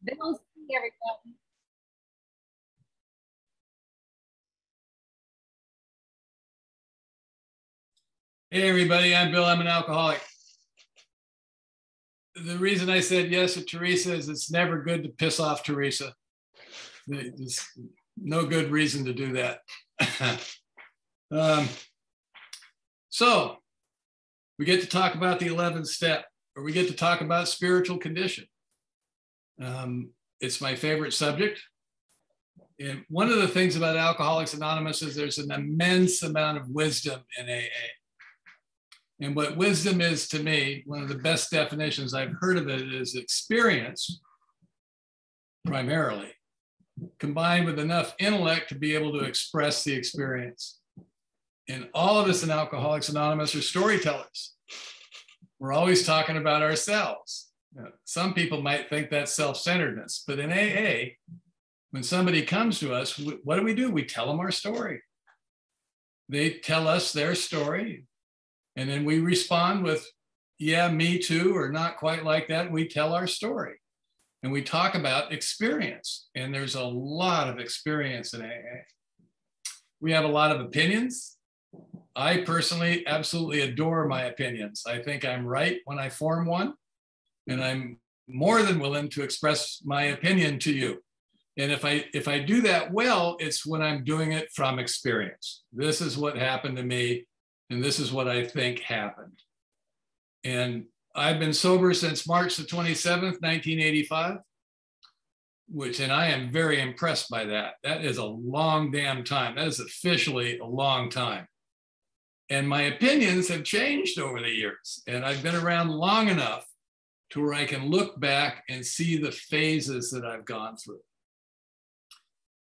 They'll see everybody. Hey everybody, I'm Bill. I'm an alcoholic. The reason I said yes to Teresa is it's never good to piss off Teresa. There's no good reason to do that. So we get to talk about the 11th step, or we get to talk about spiritual condition. It's my favorite subject. And one of the things about Alcoholics Anonymous is there's an immense amount of wisdom in AA. And what wisdom is to me, one of the best definitions I've heard of it is experience, primarily, combined with enough intellect to be able to express the experience. And all of us in Alcoholics Anonymous are storytellers. We're always talking about ourselves. Some people might think that's self-centeredness, but in AA, when somebody comes to us, what do? We tell them our story. They tell us their story. And then we respond with, yeah, me too, or not quite like that. We tell our story and we talk about experience. And there's a lot of experience in AA. We have a lot of opinions. I personally absolutely adore my opinions. I think I'm right when I form one, and I'm more than willing to express my opinion to you. And if I do that well, it's when I'm doing it from experience. This is what happened to me. And this is what I think happened. And I've been sober since March the 27th, 1985, and I am very impressed by that. That is a long damn time. That is officially a long time. And my opinions have changed over the years. And I've been around long enough to where I can look back and see the phases that I've gone through.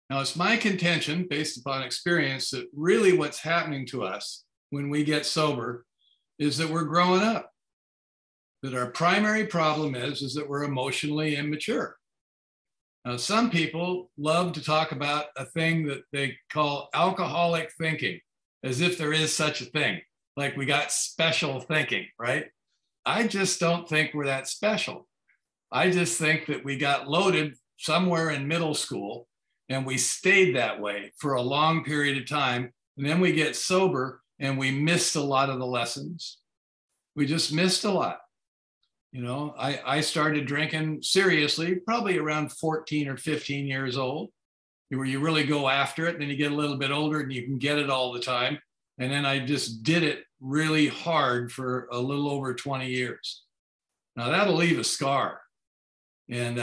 Now, it's my contention, based upon experience, that really what's happening to us when we get sober is that we're growing up. That our primary problem is that we're emotionally immature. Now, some people love to talk about a thing that they call alcoholic thinking, as if there is such a thing, like we got special thinking, right? I just don't think we're that special. I just think that we got loaded somewhere in middle school and we stayed that way for a long period of time. And then we get sober and we missed a lot of the lessons. We just missed a lot. You know, I started drinking seriously, probably around 14 or 15 years old, where you really go after it. Then you get a little bit older and you can get it all the time. And then I just did it really hard for a little over 20 years. Now that'll leave a scar. And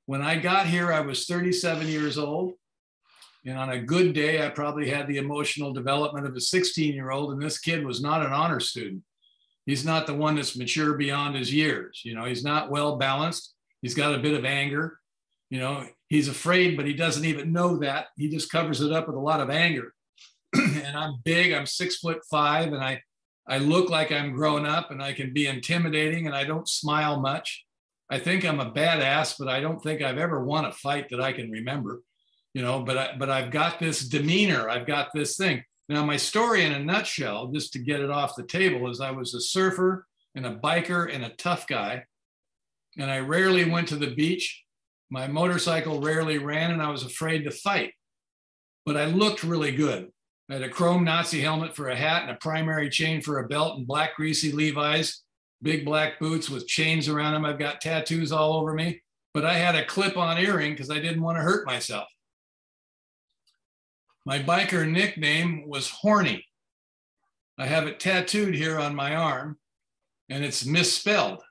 when I got here, I was 37 years old. And on a good day, I probably had the emotional development of a 16-year-old, and this kid was not an honor student. He's not the one that's mature beyond his years. You know, he's not well balanced. He's got a bit of anger. You know, he's afraid, but he doesn't even know that. He just covers it up with a lot of anger. And I'm big, I'm 6'5", and I look like I'm grown up, and I can be intimidating, and I don't smile much. I think I'm a badass, but I don't think I've ever won a fight that I can remember. You know, but I've got this demeanor. I've got this thing. Now, my story in a nutshell, just to get it off the table, is I was a surfer and a biker and a tough guy. And I rarely went to the beach. My motorcycle rarely ran, and I was afraid to fight. But I looked really good. I had a chrome Nazi helmet for a hat and a primary chain for a belt and black greasy Levi's, big black boots with chains around them. I've got tattoos all over me. But I had a clip-on earring because I didn't want to hurt myself. My biker nickname was Horny. I have it tattooed here on my arm, and it's misspelled.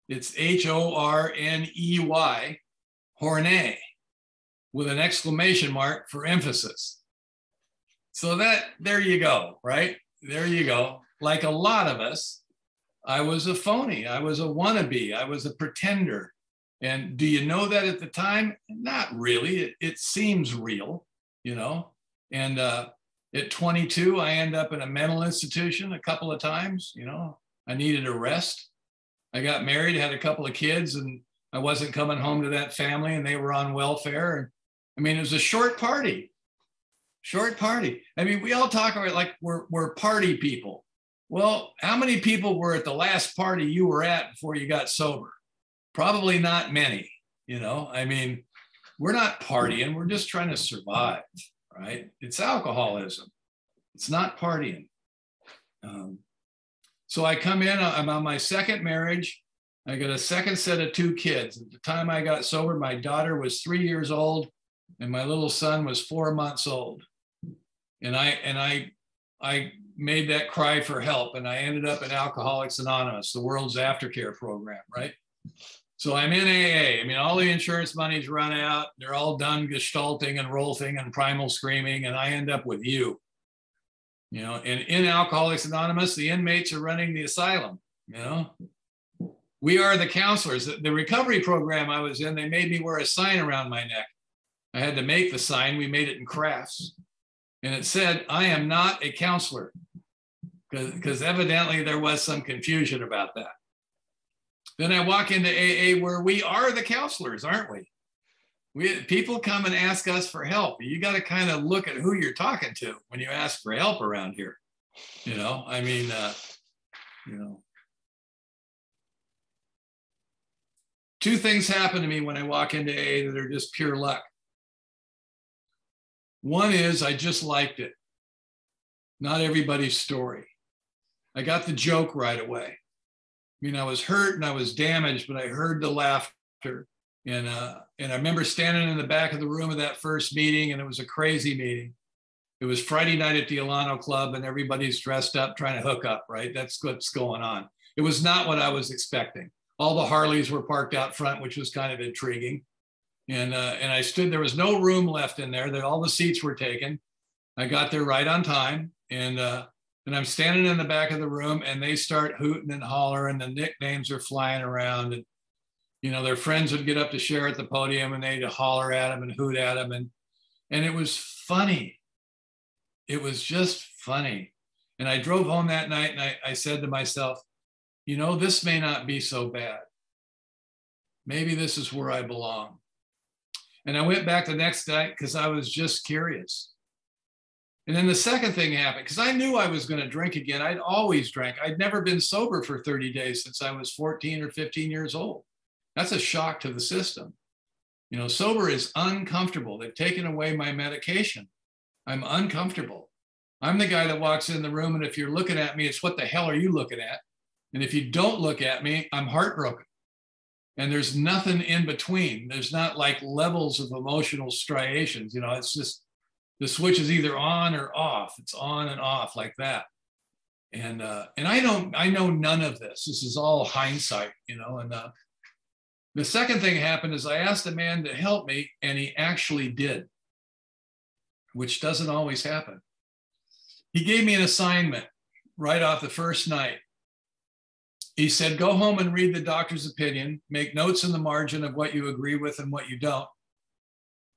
It's Horney, Horny, with an exclamation mark for emphasis. So there you go, right? There you go. Like a lot of us, I was a phony. I was a wannabe. I was a pretender. And do you know that at the time? Not really. It seems real. You know, and at 22, I end up in a mental institution a couple of times. You know, I needed a rest. I got married, had a couple of kids, and I wasn't coming home to that family, and they were on welfare. And I mean, it was a short party. I mean, we all talk about it like we're party people. Well, how many people were at the last party you were at before you got sober? Probably not many. You know, I mean, we're not partying. We're just trying to survive, right? It's alcoholism. It's not partying. So I come in, I'm on my second marriage. I got a second set of 2 kids. At the time I got sober, my daughter was 3 years old and my little son was 4 months old. And I made that cry for help, and I ended up in Alcoholics Anonymous, the world's aftercare program, right? So I'm in AA. I mean, all the insurance money's run out. They're all done gestalting and rolfing and primal screaming, and I end up with you. You know, and in Alcoholics Anonymous, the inmates are running the asylum, you know. We are the counselors. The recovery program I was in, they made me wear a sign around my neck. I had to make the sign. We made it in crafts. And it said, I am not a counselor, because evidently there was some confusion about that. Then I walk into AA where we are the counselors, aren't we? People come and ask us for help. You got to kind of look at who you're talking to when you ask for help around here. You know, I mean, you know. 2 things happen to me when I walk into AA that are just pure luck. One is I just liked it. Not everybody's story. I got the joke right away. I mean, I was hurt and I was damaged, but I heard the laughter. And I remember standing in the back of the room of that first meeting, and it was a crazy meeting. It was Friday night at the Alano Club, and everybody's dressed up trying to hook up, right? That's what's going on. It was not what I was expecting. All the Harleys were parked out front, which was kind of intriguing. And I stood, there was no room left in there, that all the seats were taken. I got there right on time. And I'm standing in the back of the room, and they start hooting and hollering, the nicknames are flying around. And, you know, their friends would get up to share at the podium, and they'd holler at them and hoot at them. And it was funny. It was just funny. And I drove home that night, and I said to myself, you know, this may not be so bad. Maybe this is where I belong. And I went back the next night because I was just curious. And then the second thing happened, because I knew I was going to drink again. I'd always drank. I'd never been sober for 30 days since I was 14 or 15 years old. That's a shock to the system. You know, sober is uncomfortable. They've taken away my medication. I'm uncomfortable. I'm the guy that walks in the room, and if you're looking at me, it's what the hell are you looking at? And if you don't look at me, I'm heartbroken. And there's nothing in between. There's not like levels of emotional striations. You know, it's just the switch is either on or off. It's on and off like that. And I know none of this. This is all hindsight, you know. And the second thing happened is I asked a man to help me, and he actually did, which doesn't always happen. He gave me an assignment right off the first night. He said, go home and read the doctor's opinion, make notes in the margin of what you agree with and what you don't.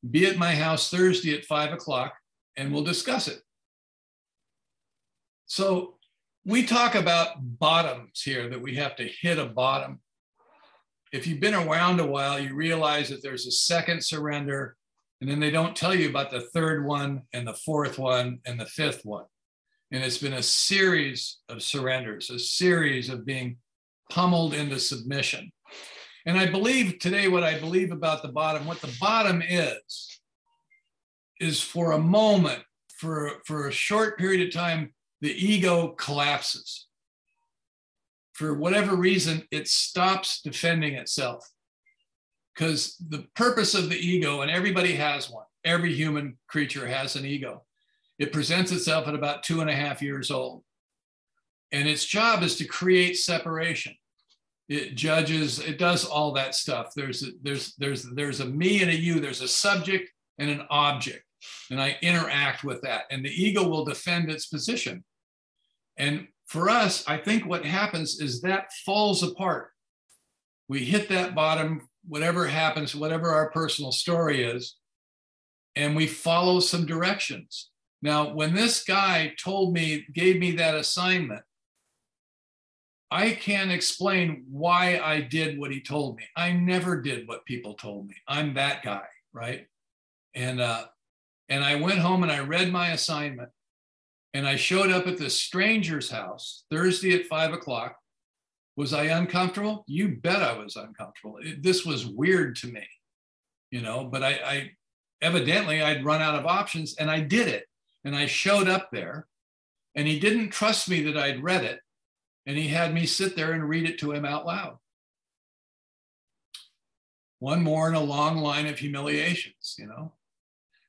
Be at my house Thursday at 5 o'clock, and we'll discuss it. So we talk about bottoms here, that we have to hit a bottom. If you've been around a while, you realize that there's a second surrender, and then they don't tell you about the third one and the fourth one and the fifth one. And it's been a series of surrenders, a series of being pummeled into submission. And I believe today, what I believe about the bottom, what the bottom is for a moment, for a short period of time, the ego collapses. For whatever reason, it stops defending itself. Because the purpose of the ego, and everybody has one, every human creature has an ego. It presents itself at about 2.5 years old. And its job is to create separation. It judges, it does all that stuff. There's a me and a you, there's a subject and an object. And I interact with that. And the ego will defend its position. And for us, I think what happens is that falls apart. We hit that bottom, whatever happens, whatever our personal story is, and we follow some directions. Now, when this guy gave me that assignment, I can't explain why I did what he told me. I never did what people told me. I'm that guy, right? And I went home and I read my assignment, and I showed up at this stranger's house Thursday at 5 o'clock. Was I uncomfortable? You bet I was uncomfortable. This was weird to me. but I evidently I'd run out of options, and I did it. And I showed up there, and he didn't trust me that I'd read it. And he had me sit there and read it to him out loud. One more in a long line of humiliations,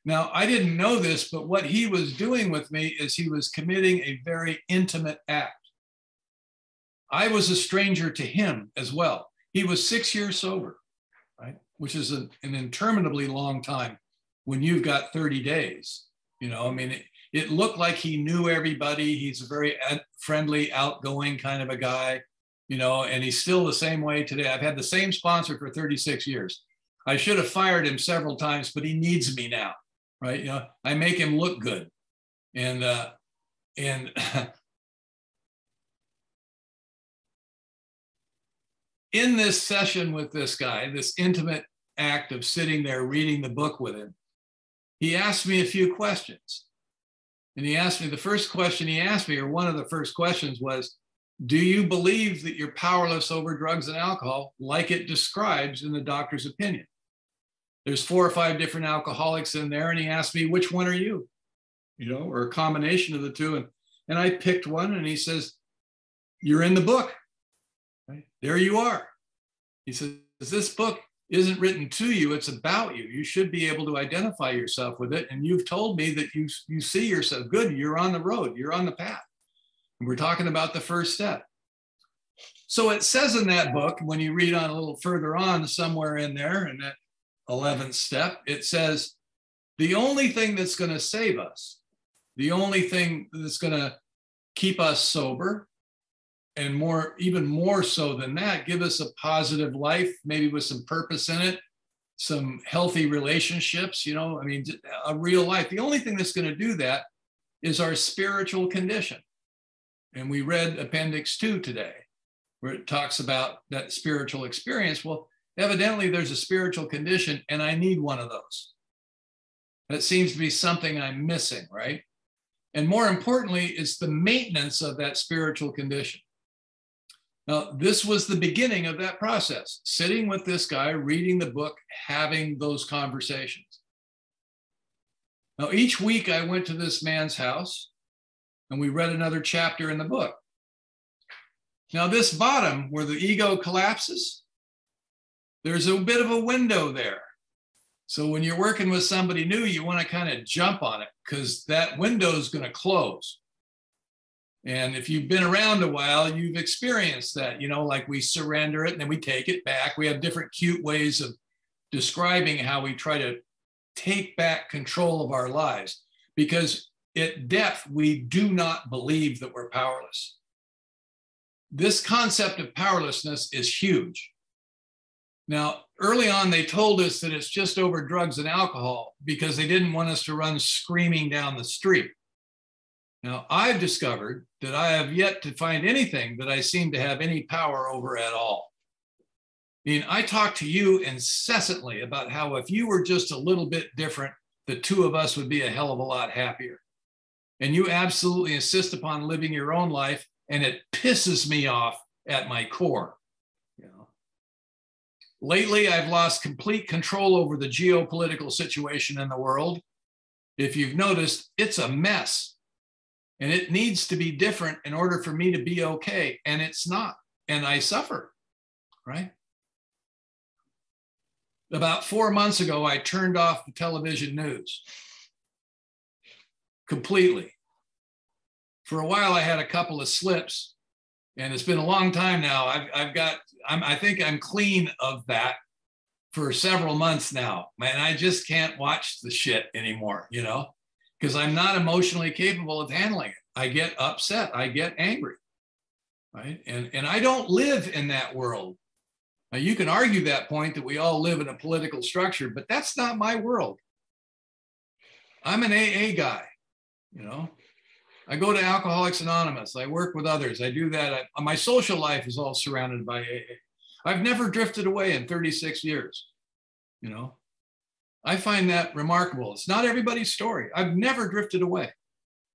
Now, I didn't know this, but what he was doing with me is he was committing a very intimate act. I was a stranger to him as well. He was 6 years sober, right? Which is an interminably long time when you've got 30 days. It looked like he knew everybody. He's a very friendly, outgoing kind of a guy, and he's still the same way today. I've had the same sponsor for 36 years. I should have fired him several times, but he needs me now, right? I make him look good. And in this session with this guy, this intimate act of sitting there reading the book with him, he asked me a few questions. And he asked me, the first question he asked me, or one of the first questions was, do you believe that you're powerless over drugs and alcohol like it describes in the doctor's opinion? There's 4 or 5 different alcoholics in there. And he asked me, which one are you? Or a combination of the two. And I picked one, and he says, you're in the book. Right? There you are. He says, this book isn't written to you, it's about you. You should be able to identify yourself with it. And you've told me that you see yourself. Good, you're on the road, you're on the path. And we're talking about the first step. So it says in that book, when you read on a little further on, somewhere in there, in that 11th step, it says, the only thing that's going to save us, the only thing that's going to keep us sober, and even more so than that, give us a positive life, maybe with some purpose in it, some healthy relationships, a real life. The only thing that's going to do that is our spiritual condition. And we read Appendix 2 today, where it talks about that spiritual experience. Well, evidently there's a spiritual condition, and I need one of those. That seems to be something I'm missing, right? And more importantly, it's the maintenance of that spiritual condition. Now, this was the beginning of that process, sitting with this guy, reading the book, having those conversations. Now, each week I went to this man's house, and we read another chapter in the book. Now, this bottom, where the ego collapses, there's a bit of a window there. So when you're working with somebody new, you want to kind of jump on it, because that window is going to close. And if you've been around a while, you've experienced that, like we surrender it and then we take it back. We have different cute ways of describing how we try to take back control of our lives, because at depth, we do not believe that we're powerless. This concept of powerlessness is huge. Now, early on, they told us that it's just over drugs and alcohol because they didn't want us to run screaming down the street. Now, I've discovered that I have yet to find anything that I seem to have any power over at all. I talk to you incessantly about how if you were just a little bit different, the two of us would be a hell of a lot happier. And you absolutely insist upon living your own life, and it pisses me off at my core. Lately, I've lost complete control over the geopolitical situation in the world. If you've noticed, it's a mess. And it needs to be different in order for me to be okay. And it's not. And I suffer, right? About 4 months ago, I turned off the television news completely. For a while, I had a couple of slips, and it's been a long time now. I think I'm clean of that for several months now. Man, I just can't watch the shit anymore, because I'm not emotionally capable of handling it. I get upset, I get angry, right? And I don't live in that world. Now, you can argue that point that we all live in a political structure, but that's not my world. I'm an AA guy, I go to Alcoholics Anonymous, I work with others, I do that. My social life is all surrounded by AA. I've never drifted away in 36 years, I find that remarkable. It's not everybody's story. I've never drifted away.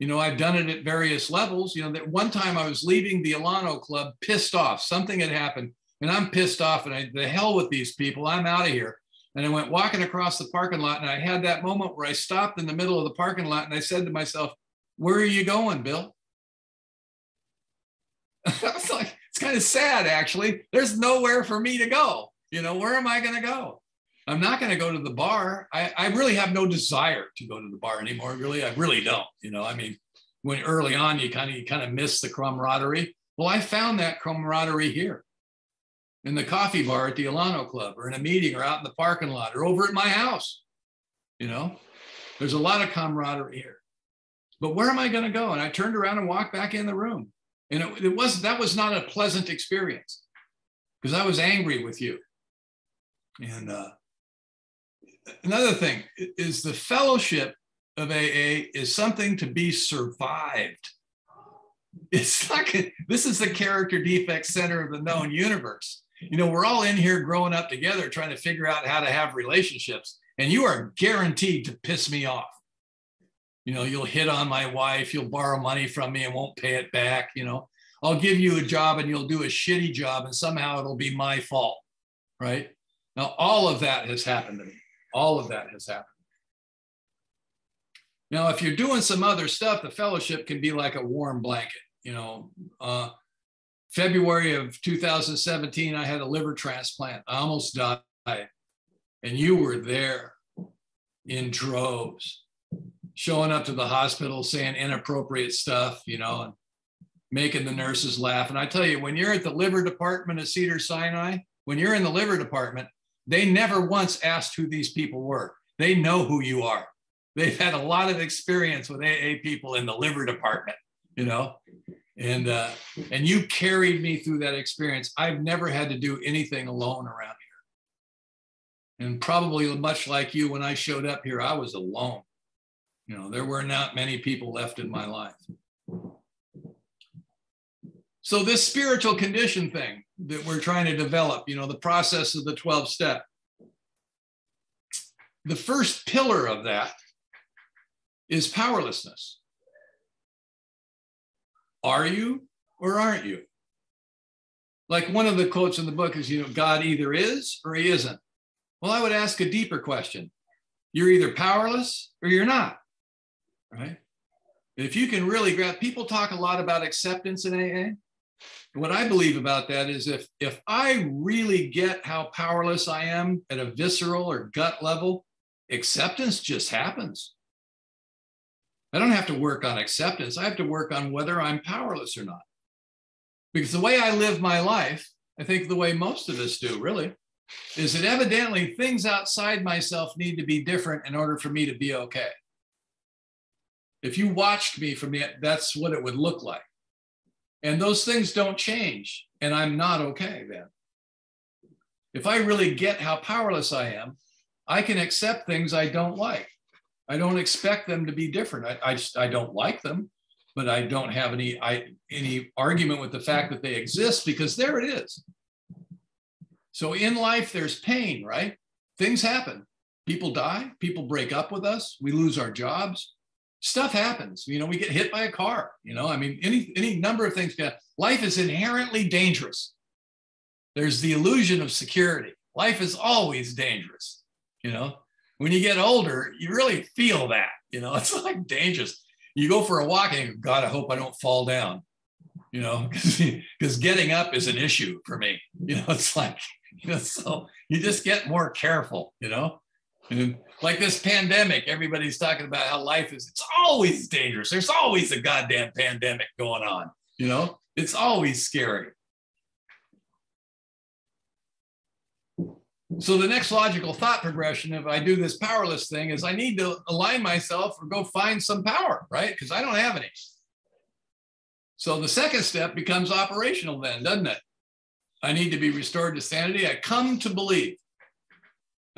I've done it at various levels. That one time I was leaving the Alano Club pissed off. Something had happened, and I'm pissed off, and the hell with these people. I'm out of here. And I went walking across the parking lot, and I had that moment where I stopped in the middle of the parking lot and I said to myself, where are you going, Bill? I was like, it's kind of sad, actually. There's nowhere for me to go. You know, where am I going to go? I'm not going to go to the bar. I really have no desire to go to the bar anymore. Really, I really don't. You know, I mean, when early on, you kind of miss the camaraderie. Well, I found that camaraderie here in the coffee bar at the Alano Club, or in a meeting, or out in the parking lot, or over at my house. You know, there's a lot of camaraderie here. But where am I going to go? And I turned around and walked back in the room. And that was not a pleasant experience, because I was angry with you. And another thing is, the fellowship of AA is something to be survived. It's like, this is the character defect center of the known universe. You know, we're all in here growing up together, trying to figure out how to have relationships, and you are guaranteed to piss me off. You know, you'll hit on my wife, you'll borrow money from me and won't pay it back. You know, I'll give you a job and you'll do a shitty job, and somehow it'll be my fault, right? Now, all of that has happened to me. All of that has happened. Now, if you're doing some other stuff, the fellowship can be like a warm blanket. You know, February of 2017, I had a liver transplant. I almost died. And you were there in droves, showing up to the hospital, saying inappropriate stuff, you know, and making the nurses laugh. And I tell you, when you're at the liver department of Cedars-Sinai, when you're in the liver department, they never once asked who these people were. They know who you are. They've had a lot of experience with AA people in the liver department, you know, and you carried me through that experience. I've never had to do anything alone around here. And probably much like you, when I showed up here, I was alone. You know, there were not many people left in my life. So this spiritual condition thing that we're trying to develop, you know, the process of the 12-step, the first pillar of that is powerlessness. Are you or aren't you? Like one of the quotes in the book is, you know, God either is or he isn't. Well, I would ask a deeper question. You're either powerless or you're not, right? If you can really grab, people talk a lot about acceptance in AA. What I believe about that is, if I really get how powerless I am at a visceral or gut level, acceptance just happens. I don't have to work on acceptance. I have to work on whether I'm powerless or not. Because the way I live my life, I think the way most of us do, really, is that evidently things outside myself need to be different in order for me to be okay. If you watched me from the, that's what it would look like. And those things don't change, and I'm not okay then. If I really get how powerless I am, I can accept things I don't like. I don't expect them to be different. I don't like them, but I don't have any argument with the fact that they exist, because there it is. So in life, there's pain, right? Things happen. People die, people break up with us, we lose our jobs. Stuff happens, you know, we get hit by a car, you know, I mean, any number of things. Life is inherently dangerous. There's the illusion of security. Life is always dangerous, you know. When you get older, you really feel that, you know, it's like dangerous. You go for a walk and you go, God, I hope I don't fall down, you know, because getting up is an issue for me. You know, it's like, you know, so you just get more careful, you know. And like this pandemic, everybody's talking about how life is, it's always dangerous. There's always a goddamn pandemic going on, you know, it's always scary. So the next logical thought progression, if I do this powerless thing, is I need to align myself or go find some power, right? Because I don't have any. So the second step becomes operational then, doesn't it? I need to be restored to sanity. I come to believe.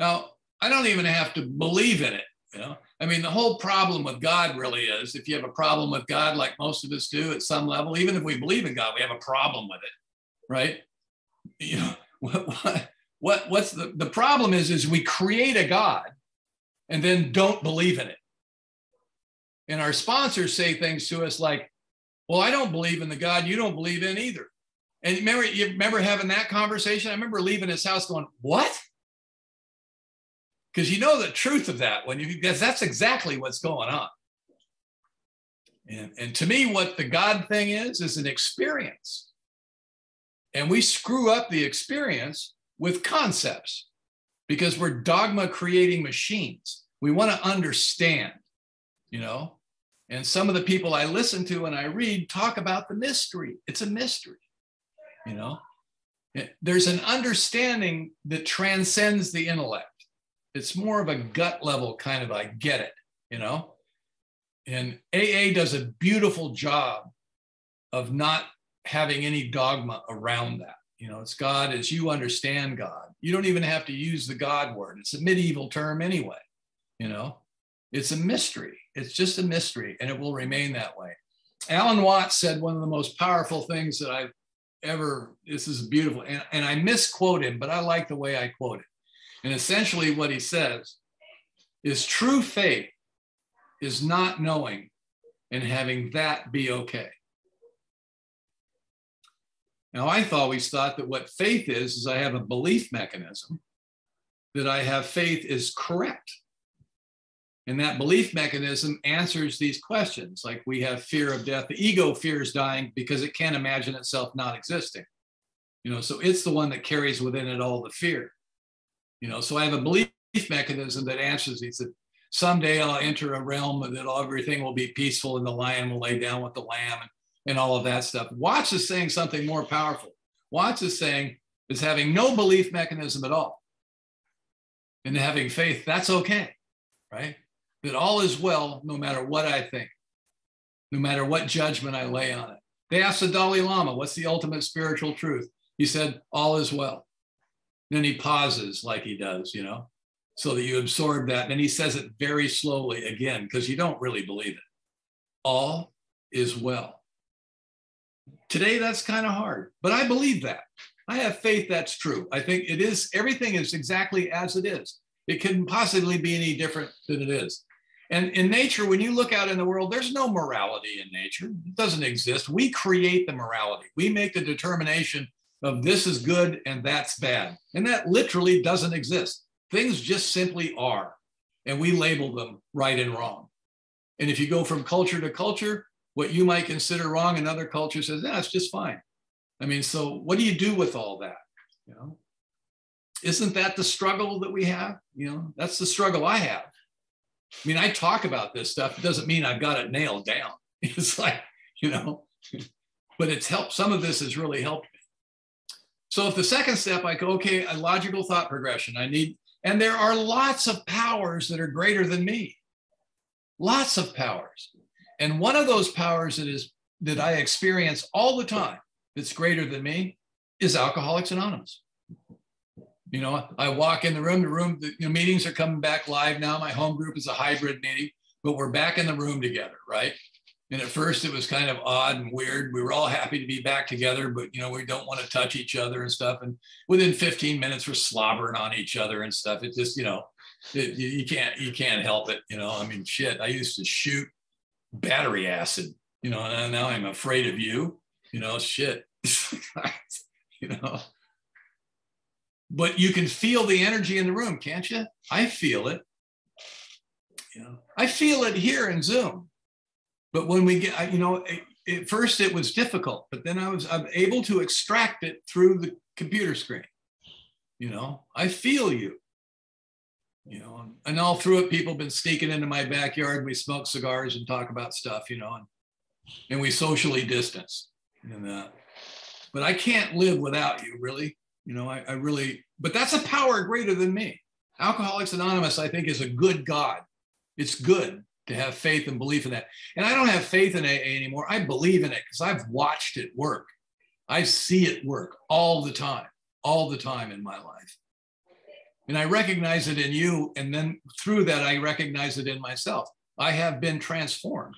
Now, I don't even have to believe in it, you know? I mean, the whole problem with God really is, if you have a problem with God, like most of us do at some level, even if we believe in God, we have a problem with it, right? You know, what's the problem is we create a God and then don't believe in it. And our sponsors say things to us like, well, I don't believe in the God you don't believe in either. And you remember having that conversation? I remember leaving his house going, what? Because you know the truth of that because that's exactly what's going on. And to me, what the God thing is an experience. And we screw up the experience with concepts because we're dogma creating machines. We want to understand, you know, and some of the people I listen to and I read talk about the mystery. It's a mystery, you know. There's an understanding that transcends the intellect. It's more of a gut level kind of, I get it, you know. And AA does a beautiful job of not having any dogma around that. You know, it's God as you understand God. You don't even have to use the God word. It's a medieval term anyway, you know. It's a mystery. It's just a mystery, and it will remain that way. Alan Watts said one of the most powerful things that I've ever, this is beautiful, and I misquote him, but I like the way I quote it. And essentially what he says is true faith is not knowing and having that be okay. Now, I always thought that what faith is I have a belief mechanism that I have faith is correct. And that belief mechanism answers these questions. Like we have fear of death. The ego fears dying because it can't imagine itself not existing. You know, so it's the one that carries within it all the fear. You know, so I have a belief mechanism that answers these. That someday I'll enter a realm that everything will be peaceful and the lion will lay down with the lamb and all of that stuff. Watts is saying something more powerful. Watts is saying is having no belief mechanism at all and having faith, that's okay, right? That all is well, no matter what I think, no matter what judgment I lay on it. They asked the Dalai Lama, what's the ultimate spiritual truth? He said, all is well. Then he pauses like he does, you know, so that you absorb that. And he says it very slowly again, because you don't really believe it. All is well. Today, that's kind of hard, but I believe that. I have faith that's true. I think it is, everything is exactly as it is. It couldn't possibly be any different than it is. And in nature, when you look out in the world, there's no morality in nature. It doesn't exist. We create the morality. We make the determination of this is good and that's bad. And that literally doesn't exist. Things just simply are. And we label them right and wrong. And if you go from culture to culture, what you might consider wrong, another culture says, yeah, it's just fine. I mean, so what do you do with all that? You know, isn't that the struggle that we have? You know, that's the struggle I have. I mean, I talk about this stuff. It doesn't mean I've got it nailed down. It's like, you know, but it's helped. Some of this has really helped me. So if the second step, I go, okay, a logical thought progression. And there are lots of powers that are greater than me. Lots of powers. And one of those powers that I experience all the time that's greater than me is Alcoholics Anonymous. You know, I walk in the room, meetings are coming back live now. My home group is a hybrid meeting, but we're back in the room together, right? And at first it was kind of odd and weird. We were all happy to be back together, but, you know, we don't want to touch each other and stuff. And within 15 minutes, we're slobbering on each other and stuff. It just, you know, you can't help it. You know, I mean, shit, I used to shoot battery acid, you know, and now I'm afraid of you, you know, shit, you know. But you can feel the energy in the room, can't you? I feel it. You know, I feel it here in Zoom. But when we get, you know, at first it was difficult, but then I'm able to extract it through the computer screen. You know, I feel you. You know, and all through it, people have been sneaking into my backyard. We smoke cigars and talk about stuff, you know, and we socially distance. And but I can't live without you, really. You know, I really, but that's a power greater than me. Alcoholics Anonymous, I think, is a good God. It's good to have faith and belief in that. And I don't have faith in AA anymore. I believe in it because I've watched it work. I see it work all the time in my life. And I recognize it in you. And then through that, I recognize it in myself. I have been transformed.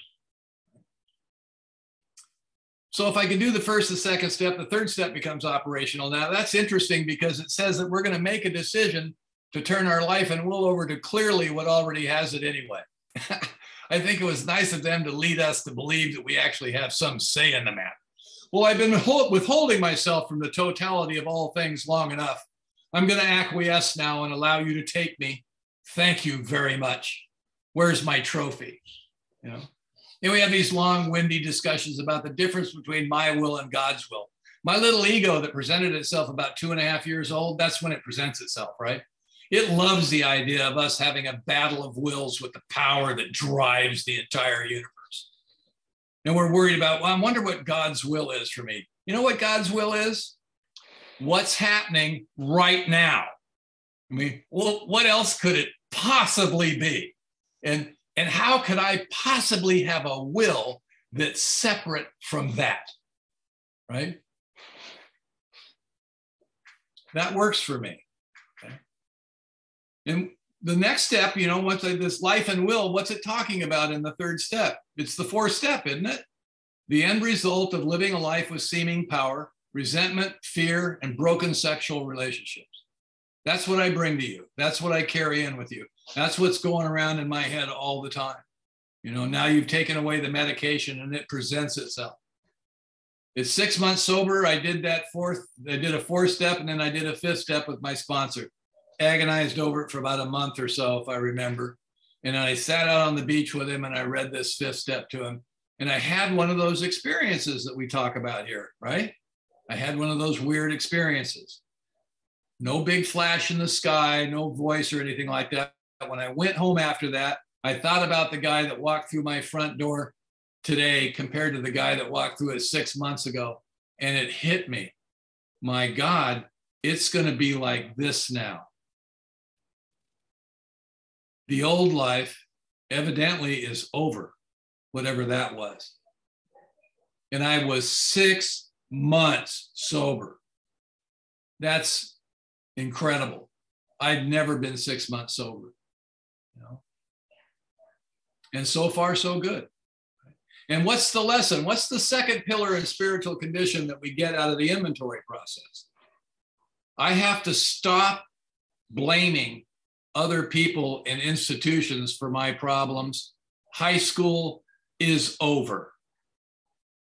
So if I can do the first, the second step, the third step becomes operational. Now that's interesting because it says that we're going to make a decision to turn our life and will over to clearly what already has it anyway. I think it was nice of them to lead us to believe that we actually have some say in the matter. Well, I've been withholding myself from the totality of all things long enough. I'm going to acquiesce now and allow you to take me Thank you very much. Where's my trophy? You know, and we have these long, windy discussions about the difference between my will and God's will. My little ego that presented itself about 2.5 years old, that's when it presents itself, right? It loves the idea of us having a battle of wills with the power that drives the entire universe. And we're worried about, well, I wonder what God's will is for me. You know what God's will is? What's happening right now. I mean, well, what else could it possibly be? And how could I possibly have a will that's separate from that, right? That works for me. Okay. And the next step, you know, what's this life and will, what's it talking about in the third step? It's the fourth step, isn't it? The end result of living a life with seeming power, resentment, fear, and broken sexual relationships. That's what I bring to you. That's what I carry in with you. That's what's going around in my head all the time. You know, now you've taken away the medication and it presents itself. It's 6 months sober. I did a fourth step, and then I did a fifth step with my sponsor. Agonized over it for about a month or so, if I remember. And I sat out on the beach with him and I read this fifth step to him. And I had one of those experiences that we talk about here, right? I had one of those weird experiences. No big flash in the sky, no voice or anything like that. When I went home after that, I thought about the guy that walked through my front door today compared to the guy that walked through it 6 months ago. And it hit me. My God, it's going to be like this now. The old life evidently is over, whatever that was. And I was 6 months sober. That's incredible. I'd never been 6 months sober, you know. And so far, so good. And what's the lesson? What's the second pillar in spiritual condition that we get out of the inventory process? I have to stop blaming other people and institutions for my problems. High school is over,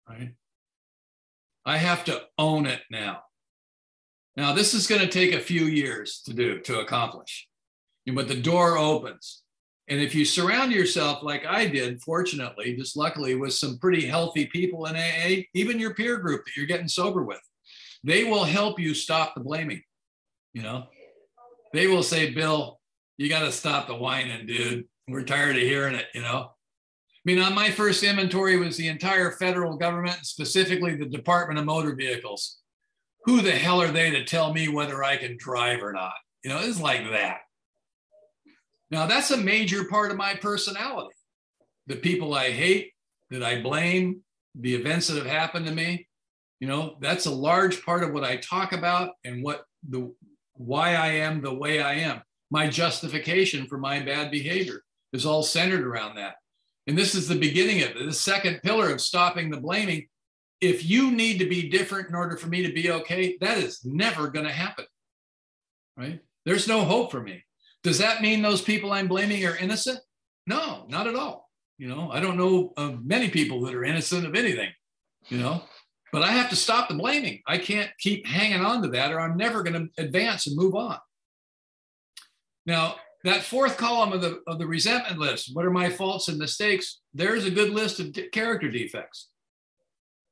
right? I have to own it now. Now, this is going to take a few years to accomplish, but the door opens. And if you surround yourself like I did, fortunately, just luckily, with some pretty healthy people in AA, even your peer group that you're getting sober with, they will help you stop the blaming. You know, they will say, Bill, you got to stop the whining, dude. We're tired of hearing it, you know. I mean, on my first inventory was the entire federal government, specifically the Department of Motor Vehicles. Who the hell are they to tell me whether I can drive or not? You know, it's like that. Now, that's a major part of my personality. The people I hate, that I blame, the events that have happened to me, you know, that's a large part of what I talk about and why I am the way I am. My justification for my bad behavior is all centered around that. And this is the beginning of it. The second pillar of stopping the blaming. If you need to be different in order for me to be okay, that is never going to happen, right? There's no hope for me. Does that mean those people I'm blaming are innocent? No, not at all. You know, I don't know of many people that are innocent of anything, you know, but I have to stop the blaming. I can't keep hanging on to that or I'm never going to advance and move on. Now, that fourth column of the resentment list, what are my faults and mistakes? There's a good list of character defects.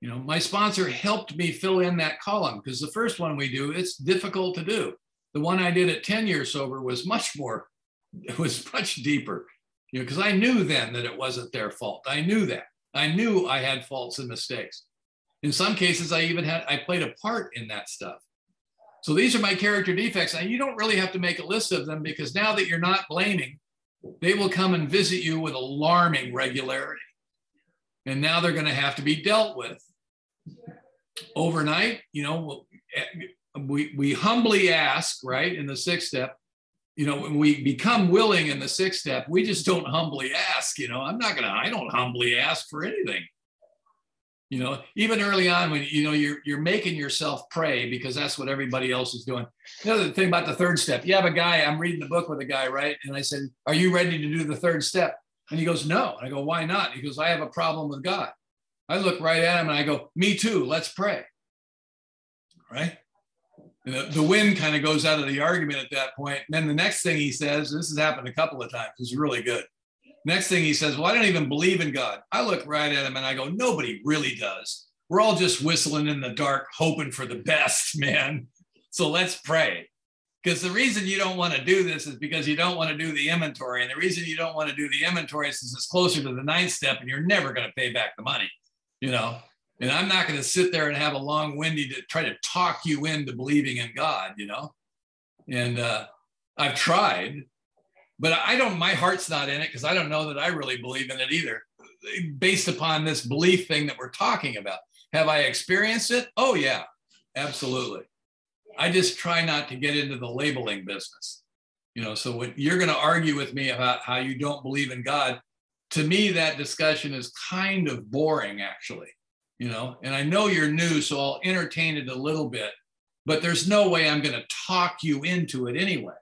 You know, my sponsor helped me fill in that column because the first one we do, it's difficult to do. The one I did at 10 years sober was much deeper, you know, because I knew then that it wasn't their fault. I knew that. I knew I had faults and mistakes. In some cases, I played a part in that stuff. So these are my character defects. And you don't really have to make a list of them because now that you're not blaming, they will come and visit you with alarming regularity. And now they're going to have to be dealt with. Overnight, you know, we humbly ask, right, in the sixth step, you know, when we become willing in the sixth step, we just don't humbly ask, you know, I don't humbly ask for anything. You know, even early on when, you know, you're making yourself pray because that's what everybody else is doing. The other thing about the third step, you have a guy, I'm reading the book with a guy, right? And I said, are you ready to do the third step? And he goes, no. And I go, why not? He goes, I have a problem with God. I look right at him and I go, me too, let's pray. Right? And the wind kind of goes out of the argument at that point. And then the next thing he says, this has happened a couple of times, it's really good. Next thing he says, well, I don't even believe in God. I look right at him and I go, nobody really does. We're all just whistling in the dark, hoping for the best, man. So let's pray. Because the reason you don't want to do this is because you don't want to do the inventory. And the reason you don't want to do the inventory is it's closer to the 9th step and you're never going to pay back the money, you know? And I'm not going to sit there and have a long-winded to try to talk you into believing in God, you know? And I've tried, but my heart's not in it because I don't know that I really believe in it either, based upon this belief thing that we're talking about. Have I experienced it? Oh, yeah, absolutely. I just try not to get into the labeling business. You know, so when you're going to argue with me about how you don't believe in God, to me, that discussion is kind of boring, actually. You know, and I know you're new, so I'll entertain it a little bit, but there's no way I'm going to talk you into it anyway.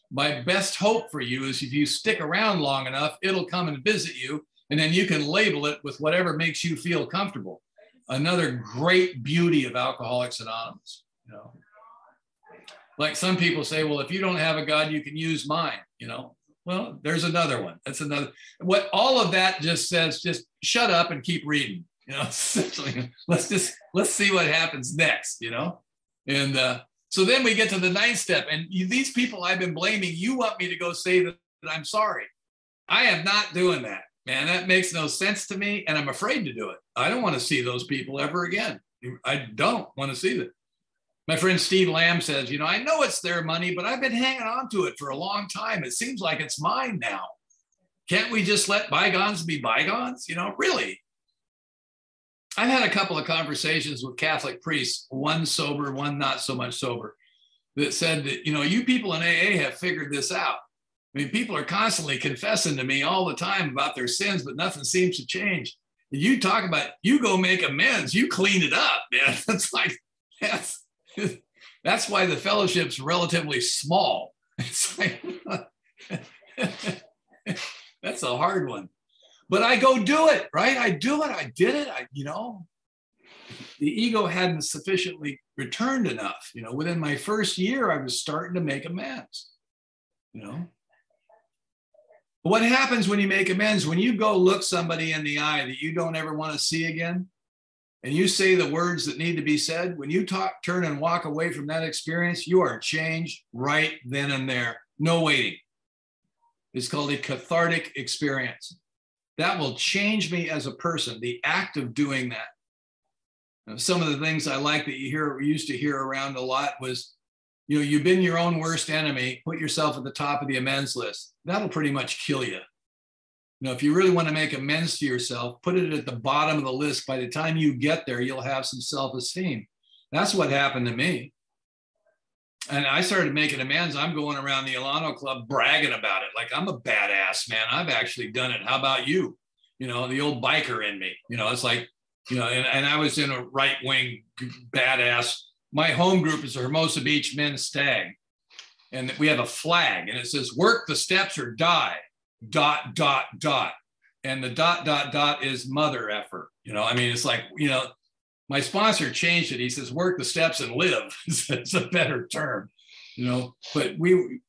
My best hope for you is if you stick around long enough, it'll come and visit you, and then you can label it with whatever makes you feel comfortable. Another great beauty of Alcoholics Anonymous, you know. Like some people say, well, if you don't have a God, you can use mine, you know. Well, there's another one. That's another. What all of that just says, just shut up and keep reading. You know, essentially, let's see what happens next, you know? And so then we get to the 9th step. And these people I've been blaming, you want me to go say that I'm sorry. I am not doing that, man. That makes no sense to me. And I'm afraid to do it. I don't want to see those people ever again. I don't want to see them. My friend Steve Lamb says, you know, I know it's their money, but I've been hanging on to it for a long time. It seems like it's mine now. Can't we just let bygones be bygones? You know, really? I've had a couple of conversations with Catholic priests, one sober, one not so much sober, that said that, you know, you people in AA have figured this out. I mean, people are constantly confessing to me all the time about their sins, but nothing seems to change. And you talk about, you go make amends, you clean it up, man. That's like, that's why the fellowship's relatively small. It's like, that's a hard one. But I go do it, right? I do it. I did it. You know, the ego hadn't sufficiently returned enough. You know, within my first year, I was starting to make amends, you know. What happens when you make amends? When you go look somebody in the eye that you don't ever want to see again, and you say the words that need to be said, when you turn and walk away from that experience, you are changed right then and there. No waiting. It's called a cathartic experience. That will change me as a person, the act of doing that. Now, some of the things I like that we used to hear around a lot was, you know, you've been your own worst enemy, put yourself at the top of the amends list. That'll pretty much kill you. You know, if you really want to make amends to yourself, put it at the bottom of the list. By the time you get there, you'll have some self-esteem. That's what happened to me. And I started making amends. I'm going around the Alano Club bragging about it. Like, I'm a badass, man. I've actually done it. How about you? You know, the old biker in me. You know, it's like, you know, and I was in a right-wing badass. My home group is the Hermosa Beach Men's Stag. And we have a flag. And it says, work the steps or die, ... And the ... is mother effort. You know, I mean, it's like, you know, my sponsor changed it. He says, work the steps and live. It's a better term, you know, but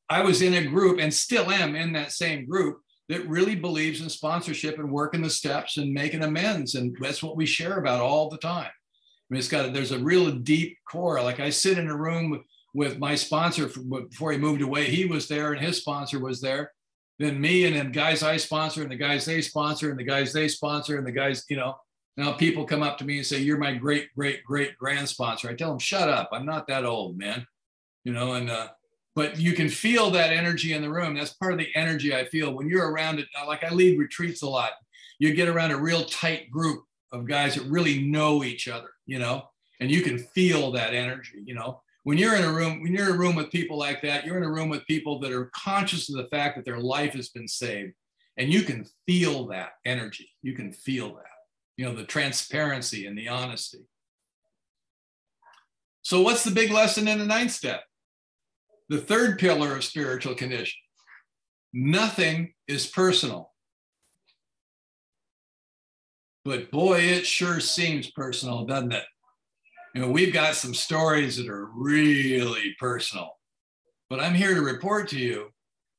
I was in a group and still am in that same group that really believes in sponsorship and working the steps and making amends. And that's what we share about all the time. I mean, there's a real deep core. Like I sit in a room with my sponsor before he moved away. He was there and his sponsor was there. Then me and then guys I sponsor and the guys they sponsor and the guys they sponsor and the guys, you know. Now people come up to me and say, you're my great, great, great grand sponsor. I tell them, shut up. I'm not that old, man. You know, and, but you can feel that energy in the room. That's part of the energy I feel when you're around it. Like I lead retreats a lot. You get around a real tight group of guys that really know each other, you know, and you can feel that energy, you know. When you're in a room with people like that, you're in a room with people that are conscious of the fact that their life has been saved. And you can feel that energy. You can feel that. You know, the transparency and the honesty. So what's the big lesson in the 9th step? The third pillar of spiritual condition. Nothing is personal. But boy, it sure seems personal, doesn't it? You know, we've got some stories that are really personal, but I'm here to report to you,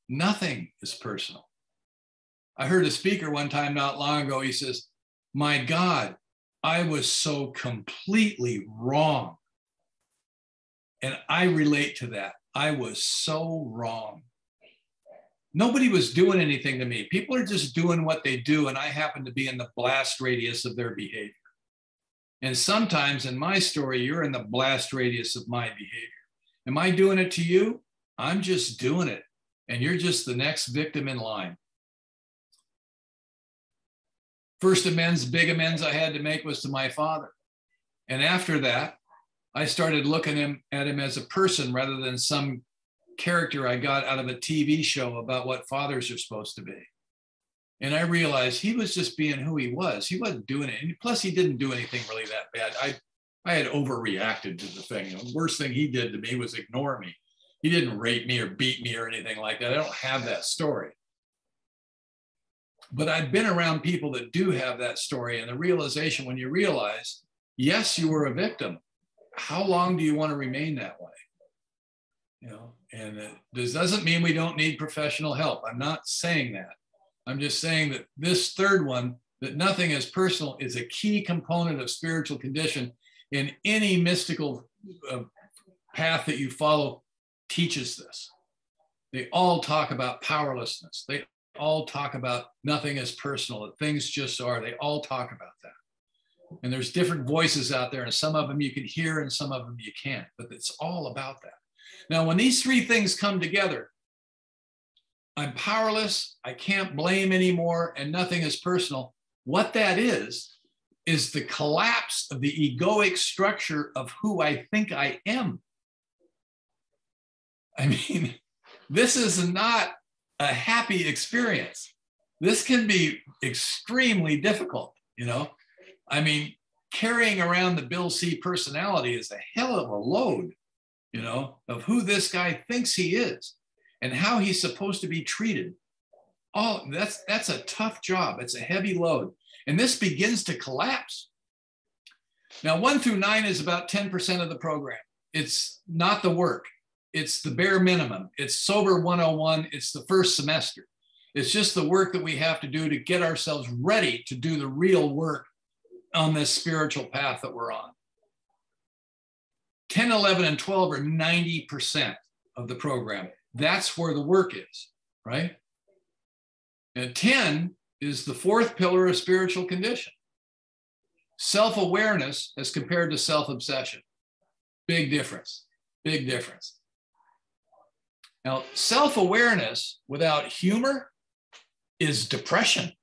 nothing is personal. I heard a speaker one time not long ago. He says, my God, I was so completely wrong. And I relate to that. I was so wrong. Nobody was doing anything to me. People are just doing what they do, and I happen to be in the blast radius of their behavior. And sometimes in my story, you're in the blast radius of my behavior. Am I doing it to you? I'm just doing it. And you're just the next victim in line. First amends, big amends I had to make was to my father. And after that, I started looking at him as a person rather than some character I got out of a TV show about what fathers are supposed to be. And I realized he was just being who he was. He wasn't doing it. And plus, he didn't do anything really that bad. I had overreacted to the thing. The worst thing he did to me was ignore me. He didn't rape me or beat me or anything like that. I don't have that story. But I've been around people that do have that story. And the realization, when you realize, yes, you were a victim. How long do you want to remain that way? You know, and this doesn't mean we don't need professional help. I'm not saying that. I'm just saying that this third one, that nothing is personal, is a key component of spiritual condition in any mystical path that you follow teaches this. They all talk about powerlessness. They all talk about nothing is personal, that things just are. They all talk about that. And there's different voices out there, and some of them you can hear and some of them you can't, but it's all about that. Now, when these three things come together, I'm powerless, I can't blame anymore, and nothing is personal. What that is the collapse of the egoic structure of who I think I am. I mean, this is not a happy experience. This can be extremely difficult, you know? I mean, carrying around the Bill C personality is a hell of a load, you know, of who this guy thinks he is and how he's supposed to be treated. Oh, that's a tough job. It's a heavy load. And this begins to collapse. Now, 1 through 9 is about 10% of the program. It's not the work. It's the bare minimum. It's Sober 101. It's the first semester. It's just the work that we have to do to get ourselves ready to do the real work on this spiritual path that we're on. 10, 11, and 12 are 90% of the program. That's where the work is, right? And 10 is the fourth pillar of spiritual condition. Self-awareness as compared to self-obsession. Big difference, big difference. Now, self-awareness without humor is depression.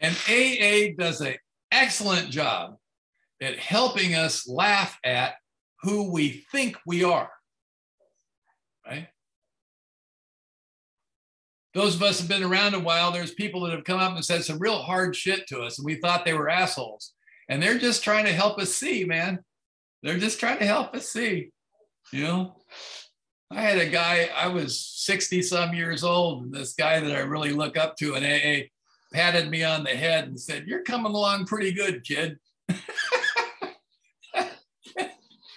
And AA does an excellent job at helping us laugh at who we think we are, right? Those of us who have been around a while, there's people that have come up and said some real hard shit to us, and we thought they were assholes. And they're just trying to help us see, man. They're just trying to help us see, you know? I had a guy, I was 60 some years old, and this guy that I really look up to in AA patted me on the head and said, "You're coming along pretty good, kid."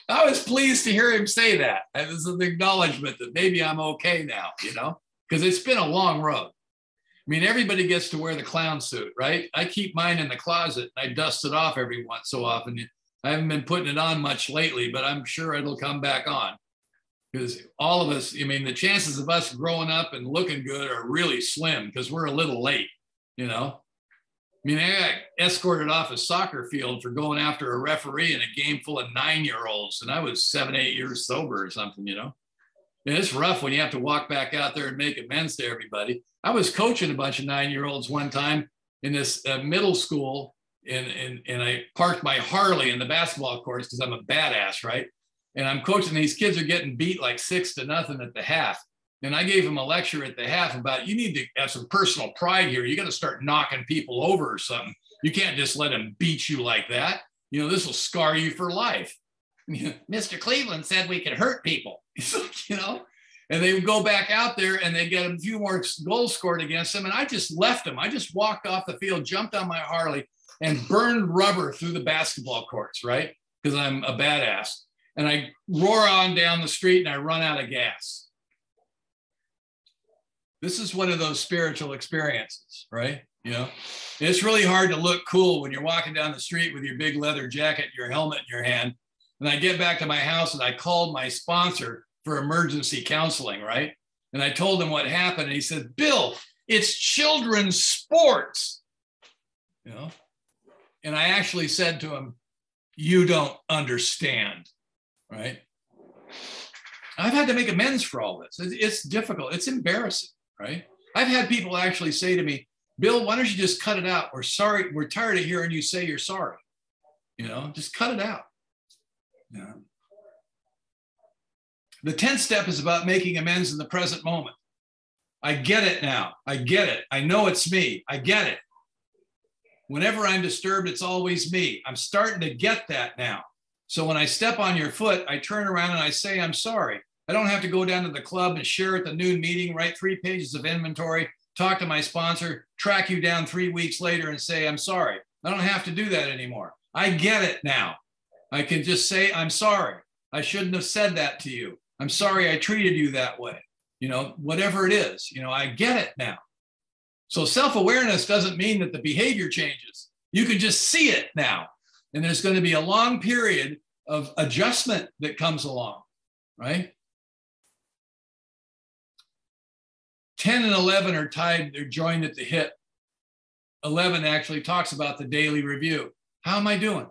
I was pleased to hear him say that. It was an acknowledgement that maybe I'm okay now, you know, because it's been a long road. I mean, everybody gets to wear the clown suit, right? I keep mine in the closet. I dust it off every once so often. I haven't been putting it on much lately, but I'm sure it'll come back on. Because all of us, I mean, the chances of us growing up and looking good are really slim because we're a little late, you know? I mean, I got escorted off a soccer field for going after a referee in a game full of 9-year-olds, and I was 7, 8 years sober or something, you know? And it's rough when you have to walk back out there and make amends to everybody. I was coaching a bunch of 9-year-olds one time in this middle school, and I parked my Harley in the basketball courts because I'm a badass, right? And I'm coaching, these kids are getting beat like 6-0 at the half. And I gave them a lecture at the half about, you need to have some personal pride here. You got to start knocking people over or something. You can't just let them beat you like that. You know, this will scar you for life. Mr. Cleveland said we could hurt people, you know, and they would go back out there and they get a few more goals scored against them. And I just left them. I just walked off the field, jumped on my Harley, and burned rubber through the basketball courts, right? Because I'm a badass. And I roar on down the street and I run out of gas. This is one of those spiritual experiences, right? You know, it's really hard to look cool when you're walking down the street with your big leather jacket, your helmet in your hand. And I get back to my house and I called my sponsor for emergency counseling, right? And I told him what happened. And he said, Bill, it's children's sports, you know? And I actually said to him, you don't understand, right? I've had to make amends for all this. It's difficult. It's embarrassing, right? I've had people actually say to me, Bill, why don't you just cut it out? We're sorry. We're tired of hearing you say you're sorry. You know, just cut it out. Yeah. The 10th step is about making amends in the present moment. I get it now. I get it. I know it's me. I get it. Whenever I'm disturbed, it's always me. I'm starting to get that now. So when I step on your foot, I turn around and I say, I'm sorry. I don't have to go down to the club and share at the noon meeting, write 3 pages of inventory, talk to my sponsor, track you down 3 weeks later and say, I'm sorry. I don't have to do that anymore. I get it now. I can just say, I'm sorry. I shouldn't have said that to you. I'm sorry I treated you that way. You know, whatever it is, you know, I get it now. So self-awareness doesn't mean that the behavior changes. You can just see it now. And there's going to be a long period of adjustment that comes along, right? 10 and 11 are tied, they're joined at the hip. 11 actually talks about the daily review. How am I doing?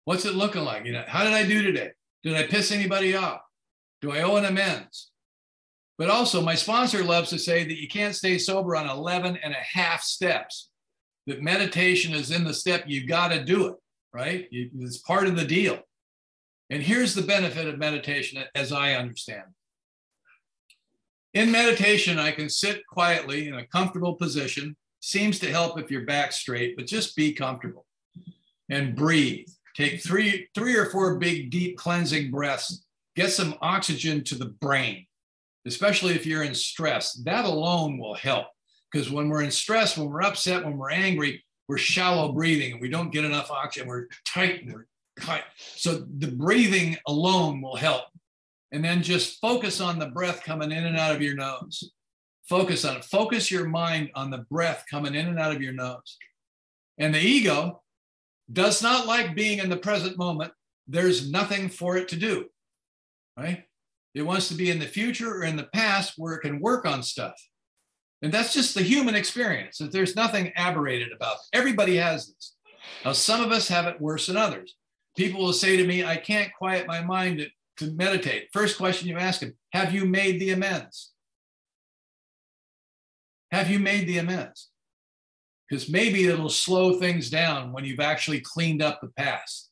What's it looking like? You know, how did I do today? Did I piss anybody off? Do I owe an amends? But also my sponsor loves to say that you can't stay sober on 11 and a half steps, that meditation is in the step, you got to do it, right? It's part of the deal. And here's the benefit of meditation as I understand. In meditation, I can sit quietly in a comfortable position. Seems to help if your back's straight, but just be comfortable and breathe. Take three or four big, deep cleansing breaths. Get some oxygen to the brain, especially if you're in stress. That alone will help, because when we're in stress, when we're upset, when we're angry, we're shallow breathing and we don't get enough oxygen. We're tight and we're tight. So the breathing alone will help. And then just focus on the breath coming in and out of your nose. Focus on it. Focus your mind on the breath coming in and out of your nose. And the ego does not like being in the present moment. There's nothing for it to do, right? It wants to be in the future or in the past where it can work on stuff. And that's just the human experience. There's nothing aberrated about it. Everybody has this. Now, some of us have it worse than others. People will say to me, I can't quiet my mind to meditate. First question you ask them, have you made the amends? Have you made the amends? Because maybe it'll slow things down when you've actually cleaned up the past.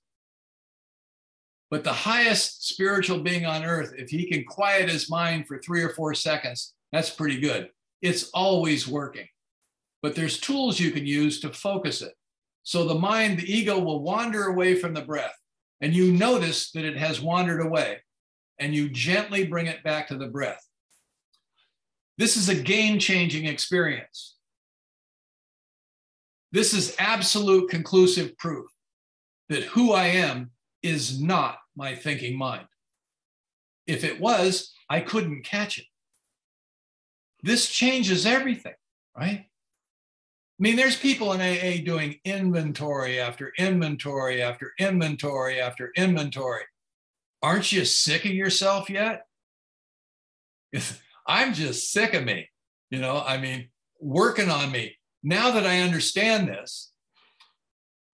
But the highest spiritual being on earth, if he can quiet his mind for 3 or 4 seconds, that's pretty good. It's always working. But there's tools you can use to focus it. So the mind, the ego will wander away from the breath. And you notice that it has wandered away. And you gently bring it back to the breath. This is a game-changing experience. This is absolute conclusive proof that who I am is not my thinking mind. If it was, I couldn't catch it. This changes everything, right? I mean, there's people in AA doing inventory after inventory after inventory after inventory. Aren't you sick of yourself yet? I'm just sick of me, you know, I mean, working on me. Now that I understand this,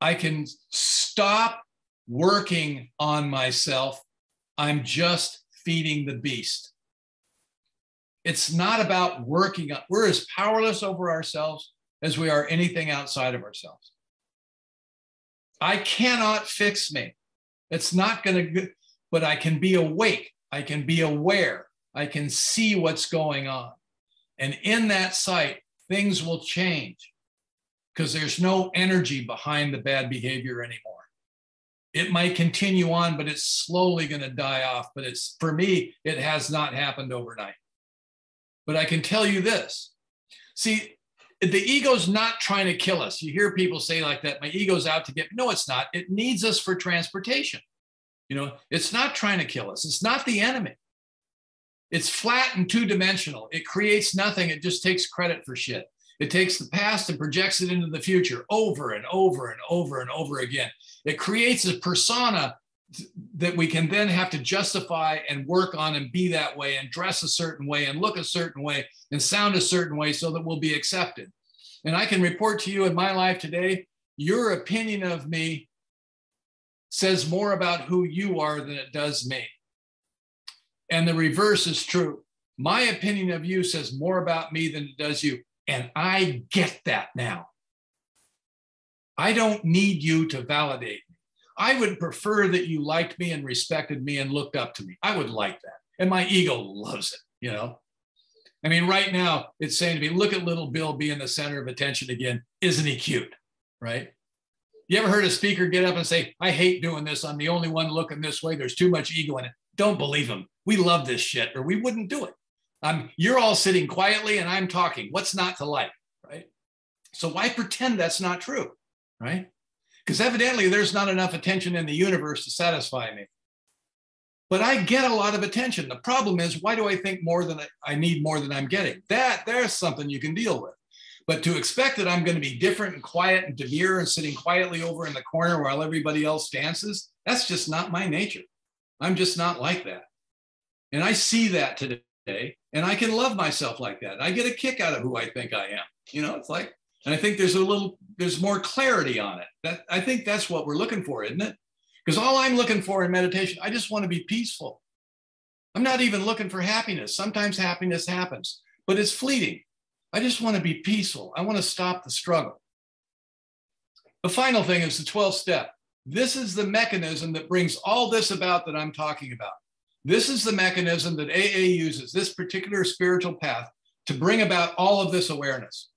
I can stop working on myself. I'm just feeding the beast. It's not about working on, we're as powerless over ourselves as we are anything outside of ourselves. I cannot fix me. It's not going to, but I can be awake. I can be aware. I can see what's going on. And in that sight, things will change because there's no energy behind the bad behavior anymore. It might continue on, but it's slowly going to die off. But it's, for me, it has not happened overnight. But I can tell you this. See, the ego's not trying to kill us. You hear people say like that, my ego's out to get me. No, it's not. It needs us for transportation. You know, it's not trying to kill us. It's not the enemy. It's flat and two-dimensional. It creates nothing. It just takes credit for shit. It takes the past and projects it into the future over and over and over and over again. It creates a persona that we can then have to justify and work on and be that way and dress a certain way and look a certain way and sound a certain way so that we'll be accepted. And I can report to you in my life today, your opinion of me says more about who you are than it does me. And the reverse is true. My opinion of you says more about me than it does you. And I get that now. I don't need you to validate me. I would prefer that you liked me and respected me and looked up to me. I would like that. And my ego loves it, you know? I mean, right now it's saying to me, look at little Bill being the center of attention again. Isn't he cute, right? You ever heard a speaker get up and say, I hate doing this. I'm the only one looking this way. There's too much ego in it. Don't believe him. We love this shit or we wouldn't do it. You're all sitting quietly and I'm talking. What's not to like, right? So why pretend that's not true, right? Because evidently there's not enough attention in the universe to satisfy me. But I get a lot of attention. The problem is, why do I think more than I need more than I'm getting? There's something you can deal with. But to expect that I'm going to be different and quiet and demure and sitting quietly over in the corner while everybody else dances, that's just not my nature. I'm just not like that. And I see that today, and I can love myself like that. I get a kick out of who I think I am. You know, it's like, and I think there's more clarity on it. I think that's what we're looking for, isn't it? Because all I'm looking for in meditation, I just want to be peaceful. I'm not even looking for happiness. Sometimes happiness happens, but it's fleeting. I just want to be peaceful. I want to stop the struggle. The final thing is the 12th step. This is the mechanism that brings all this about that I'm talking about. This is the mechanism that AA uses, this particular spiritual path, to bring about all of this awareness.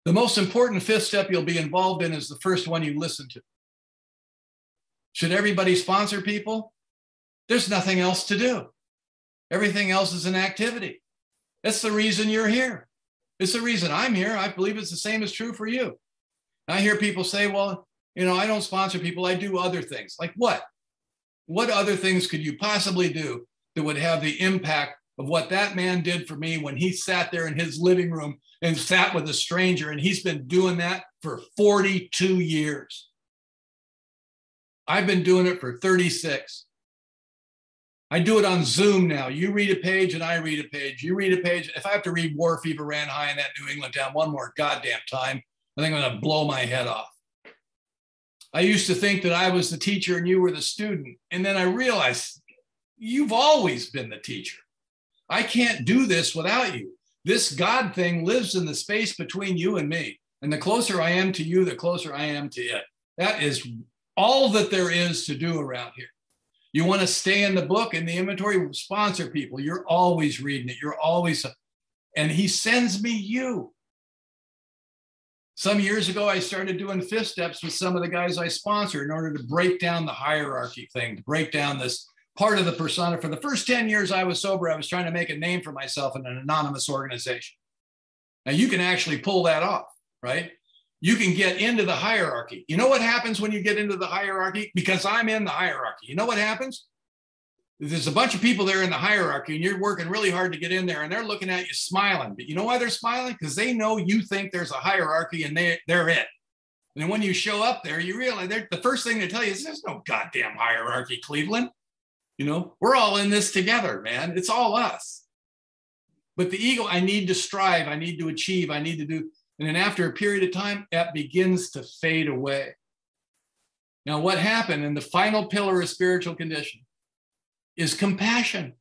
The most important 5th step you'll be involved in is the first one you listen to. Should everybody sponsor people? There's nothing else to do. Everything else is an activity. That's the reason you're here. It's the reason I'm here. I believe it's the same is true for you. I hear people say, well, you know, I don't sponsor people. I do other things. Like what? What other things could you possibly do that would have the impact of what that man did for me when he sat there in his living room and sat with a stranger, and he's been doing that for 42 years. I've been doing it for 36. I do it on Zoom now. You read a page and I read a page. You read a page. If I have to read War Fever Ran High in that New England town one more goddamn time, I think I'm going to blow my head off. I used to think that I was the teacher and you were the student. And then I realized you've always been the teacher. I can't do this without you. This God thing lives in the space between you and me. And the closer I am to you, the closer I am to it. That is all that there is to do around here. You want to stay in the book, in the inventory, sponsor people. You're always reading it. You're always, and he sends me you. Some years ago, I started doing 5th steps with some of the guys I sponsor in order to break down the hierarchy thing, to break down this part of the persona. For the first 10 years I was sober, I was trying to make a name for myself in an anonymous organization. Now you can actually pull that off, right? You can get into the hierarchy. You know what happens when you get into the hierarchy? Because I'm in the hierarchy. You know what happens? There's a bunch of people there in the hierarchy and you're working really hard to get in there and they're looking at you smiling. But you know why they're smiling? Because they know you think there's a hierarchy and they're it. And then when you show up there, you realize the first thing they tell you is there's no goddamn hierarchy, Cleveland. You know, we're all in this together, man. It's all us. But the ego, I need to strive. I need to achieve. I need to do. And then after a period of time, that begins to fade away. Now, what happened in the final pillar of spiritual condition is compassion.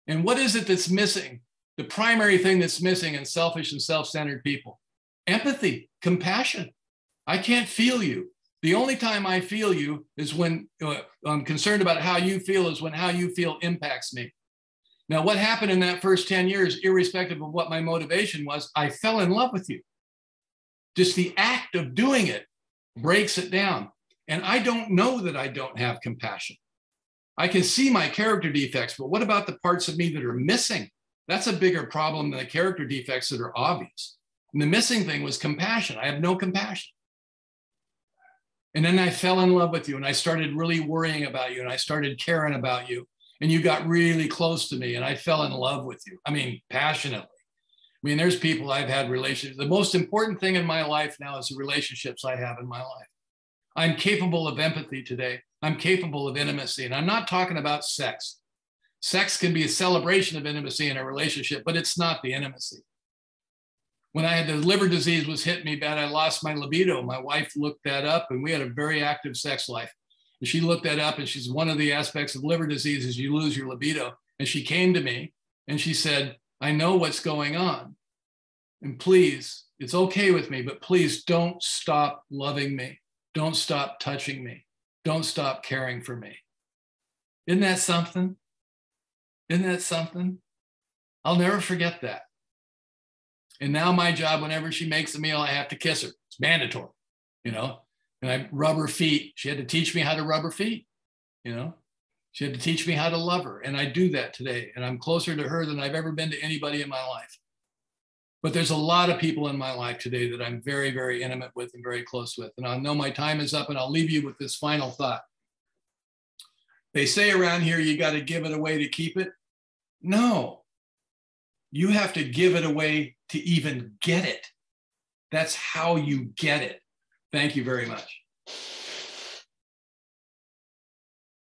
And what is it that's missing? The primary thing that's missing in selfish and self-centered people? Empathy, compassion. I can't feel you. The only time I feel you is when I'm concerned about how you feel, is when how you feel impacts me. Now, what happened in that first 10 years, irrespective of what my motivation was, I fell in love with you. Just the act of doing it breaks it down. And I don't know that I don't have compassion. I can see my character defects, but what about the parts of me that are missing? That's a bigger problem than the character defects that are obvious. And the missing thing was compassion. I have no compassion. And then I fell in love with you and I started really worrying about you and I started caring about you and you got really close to me and I fell in love with you. I mean, passionately. I mean, there's people I've had relationships. The most important thing in my life now is the relationships I have in my life. I'm capable of empathy today. I'm capable of intimacy. And I'm not talking about sex. Sex can be a celebration of intimacy in a relationship, but it's not the intimacy. When I had the liver disease was hitting me bad, I lost my libido. My wife looked that up and we had a very active sex life. And she looked that up and she's one of the aspects of liver disease is you lose your libido. And she came to me and she said, I know what's going on. And please, it's okay with me, but please don't stop loving me. Don't stop touching me. Don't stop caring for me. Isn't that something? Isn't that something? I'll never forget that. And now my job, whenever she makes a meal, I have to kiss her. It's mandatory, you know, and I rub her feet. She had to teach me how to rub her feet, you know, she had to teach me how to love her. And I do that today. And I'm closer to her than I've ever been to anybody in my life. But there's a lot of people in my life today that I'm very, very intimate with and very close with. And I know my time is up and I'll leave you with this final thought. They say around here, you got to give it away to keep it. No, you have to give it away to even get it. That's how you get it. Thank you very much.